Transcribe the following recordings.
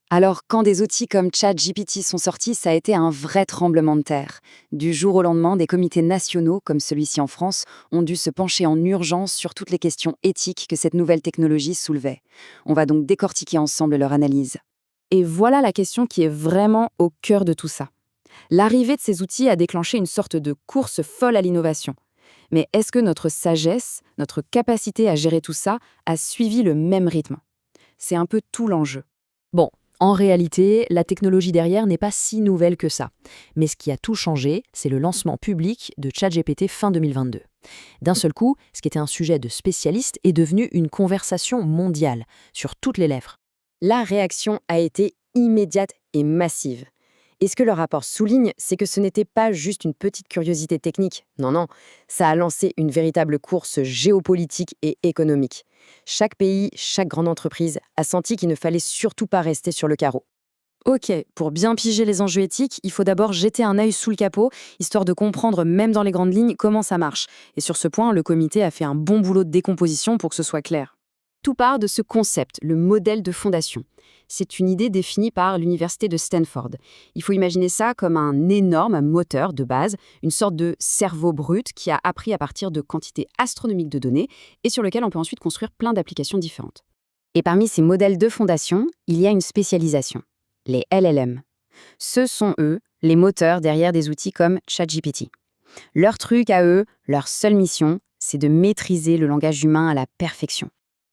Alors, quand des outils comme ChatGPT sont sortis, ça a été un vrai tremblement de terre. Du jour au lendemain, des comités nationaux, comme celui-ci en France, ont dû se pencher en urgence sur toutes les questions éthiques que cette nouvelle technologie soulevait. On va donc décortiquer ensemble leur analyse. Et voilà la question qui est vraiment au cœur de tout ça. L'arrivée de ces outils a déclenché une sorte de course folle à l'innovation. Mais est-ce que notre sagesse, notre capacité à gérer tout ça, a suivi le même rythme? C'est un peu tout l'enjeu. Bon, en réalité, la technologie derrière n'est pas si nouvelle que ça. Mais ce qui a tout changé, c'est le lancement public de ChatGPT fin 2022. D'un seul coup, ce qui était un sujet de spécialiste est devenu une conversation mondiale, sur toutes les lèvres. La réaction a été immédiate et massive. Et ce que le rapport souligne, c'est que ce n'était pas juste une petite curiosité technique. Non, non, ça a lancé une véritable course géopolitique et économique. Chaque pays, chaque grande entreprise a senti qu'il ne fallait surtout pas rester sur le carreau. Ok, pour bien piger les enjeux éthiques, il faut d'abord jeter un œil sous le capot, histoire de comprendre même dans les grandes lignes comment ça marche. Et sur ce point, le comité a fait un bon boulot de décomposition pour que ce soit clair. Tout part de ce concept, le modèle de fondation. C'est une idée définie par l'université de Stanford. Il faut imaginer ça comme un énorme moteur de base, une sorte de cerveau brut qui a appris à partir de quantités astronomiques de données et sur lequel on peut ensuite construire plein d'applications différentes. Et parmi ces modèles de fondation, il y a une spécialisation, les LLM. Ce sont eux, les moteurs derrière des outils comme ChatGPT. Leur truc à eux, leur seule mission, c'est de maîtriser le langage humain à la perfection.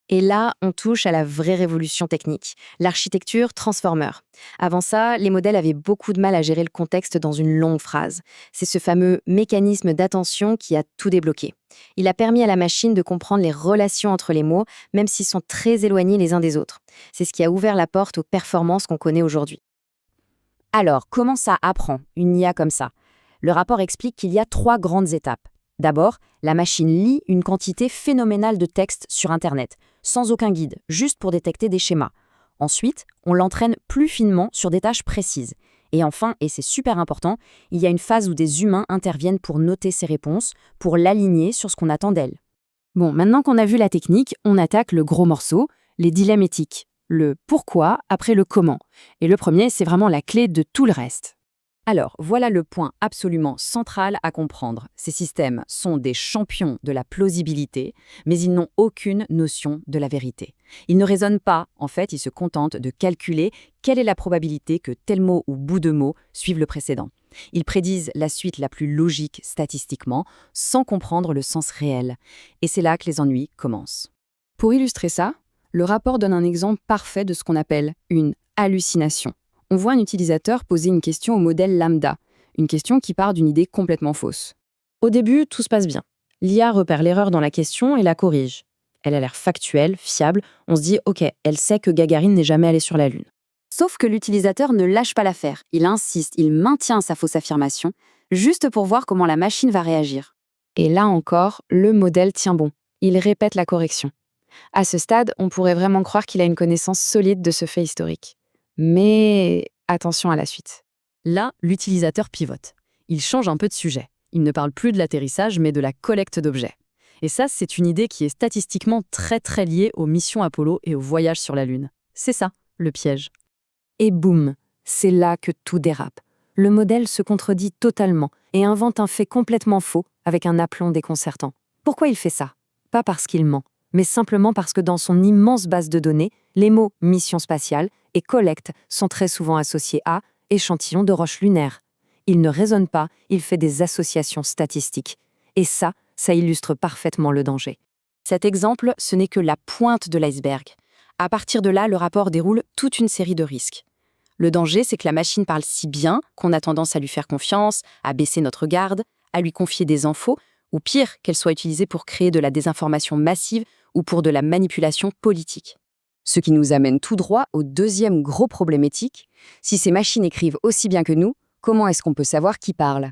Et là, on touche à la vraie révolution technique, l'architecture transformer. Avant ça, les modèles avaient beaucoup de mal à gérer le contexte dans une longue phrase. C'est ce fameux mécanisme d'attention qui a tout débloqué. Il a permis à la machine de comprendre les relations entre les mots, même s'ils sont très éloignés les uns des autres. C'est ce qui a ouvert la porte aux performances qu'on connaît aujourd'hui. Alors, comment ça apprend, une IA comme ça? Le rapport explique qu'il y a 3 grandes étapes. D'abord, la machine lit une quantité phénoménale de texte sur Internet, sans aucun guide, juste pour détecter des schémas. Ensuite, on l'entraîne plus finement sur des tâches précises. Et enfin, et c'est super important, il y a une phase où des humains interviennent pour noter ses réponses, pour l'aligner sur ce qu'on attend d'elle. Bon, maintenant qu'on a vu la technique, on attaque le gros morceau, les dilemmes éthiques. Le pourquoi après le comment. Et le premier, c'est vraiment la clé de tout le reste. Alors, voilà le point absolument central à comprendre. Ces systèmes sont des champions de la plausibilité, mais ils n'ont aucune notion de la vérité. Ils ne raisonnent pas, en fait, ils se contentent de calculer quelle est la probabilité que tel mot ou bout de mot suive le précédent. Ils prédisent la suite la plus logique statistiquement, sans comprendre le sens réel. Et c'est là que les ennuis commencent. Pour illustrer ça, le rapport donne un exemple parfait de ce qu'on appelle une hallucination. On voit un utilisateur poser une question au modèle lambda, une question qui part d'une idée complètement fausse. Au début, tout se passe bien. L'IA repère l'erreur dans la question et la corrige. Elle a l'air factuelle, fiable, on se dit « Ok, elle sait que Gagarine n'est jamais allée sur la Lune ». Sauf que l'utilisateur ne lâche pas l'affaire. Il insiste, il maintient sa fausse affirmation, juste pour voir comment la machine va réagir. Et là encore, le modèle tient bon. Il répète la correction. À ce stade, on pourrait vraiment croire qu'il a une connaissance solide de ce fait historique. Mais attention à la suite. Là, l'utilisateur pivote. Il change un peu de sujet. Il ne parle plus de l'atterrissage, mais de la collecte d'objets. Et ça, c'est une idée qui est statistiquement très liée aux missions Apollo et au voyage sur la Lune. C'est ça, le piège. Et boum, c'est là que tout dérape. Le modèle se contredit totalement et invente un fait complètement faux avec un aplomb déconcertant. Pourquoi il fait ça? Pas parce qu'il ment, mais simplement parce que dans son immense base de données, les mots « mission spatiale » et « collecte » sont très souvent associés à « échantillons de roches lunaires ». Il ne raisonne pas, il fait des associations statistiques. Et ça illustre parfaitement le danger. Cet exemple, ce n'est que la pointe de l'iceberg. À partir de là, le rapport déroule toute une série de risques. Le danger, c'est que la machine parle si bien qu'on a tendance à lui faire confiance, à baisser notre garde, à lui confier des infos, ou pire, qu'elle soit utilisée pour créer de la désinformation massive ou pour de la manipulation politique. Ce qui nous amène tout droit au deuxième gros problème éthique. Si ces machines écrivent aussi bien que nous, comment est-ce qu'on peut savoir qui parle?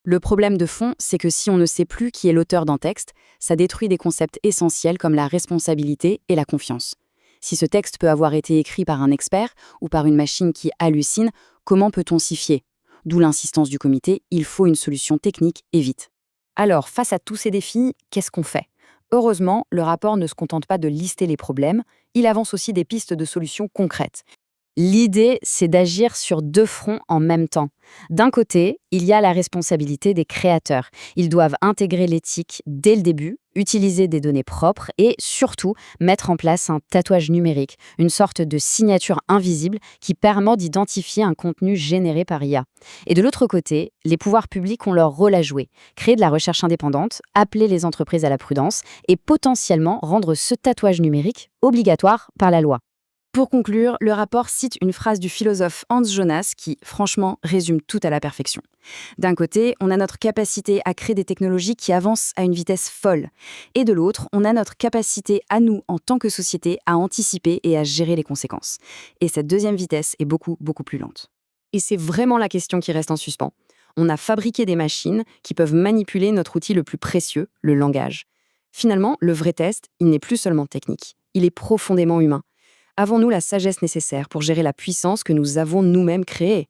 Le problème de fond, c'est que si on ne sait plus qui est l'auteur d'un texte, ça détruit des concepts essentiels comme la responsabilité et la confiance. Si ce texte peut avoir été écrit par un expert ou par une machine qui hallucine, comment peut-on s'y fier? D'où l'insistance du comité, il faut une solution technique et vite. Alors, face à tous ces défis, qu'est-ce qu'on fait? Heureusement, le rapport ne se contente pas de lister les problèmes, il avance aussi des pistes de solutions concrètes. L'idée, c'est d'agir sur deux fronts en même temps. D'un côté, il y a la responsabilité des créateurs. Ils doivent intégrer l'éthique dès le début, utiliser des données propres et surtout mettre en place un tatouage numérique, une sorte de signature invisible qui permet d'identifier un contenu généré par IA. Et de l'autre côté, les pouvoirs publics ont leur rôle à jouer, créer de la recherche indépendante, appeler les entreprises à la prudence et potentiellement rendre ce tatouage numérique obligatoire par la loi. Pour conclure, le rapport cite une phrase du philosophe Hans Jonas qui, franchement, résume tout à la perfection. D'un côté, on a notre capacité à créer des technologies qui avancent à une vitesse folle. Et de l'autre, on a notre capacité à nous, en tant que société, à anticiper et à gérer les conséquences. Et cette deuxième vitesse est beaucoup, beaucoup plus lente. Et c'est vraiment la question qui reste en suspens. On a fabriqué des machines qui peuvent manipuler notre outil le plus précieux, le langage. Finalement, le vrai test, il n'est plus seulement technique, il est profondément humain. Avons-nous la sagesse nécessaire pour gérer la puissance que nous avons nous-mêmes créée ?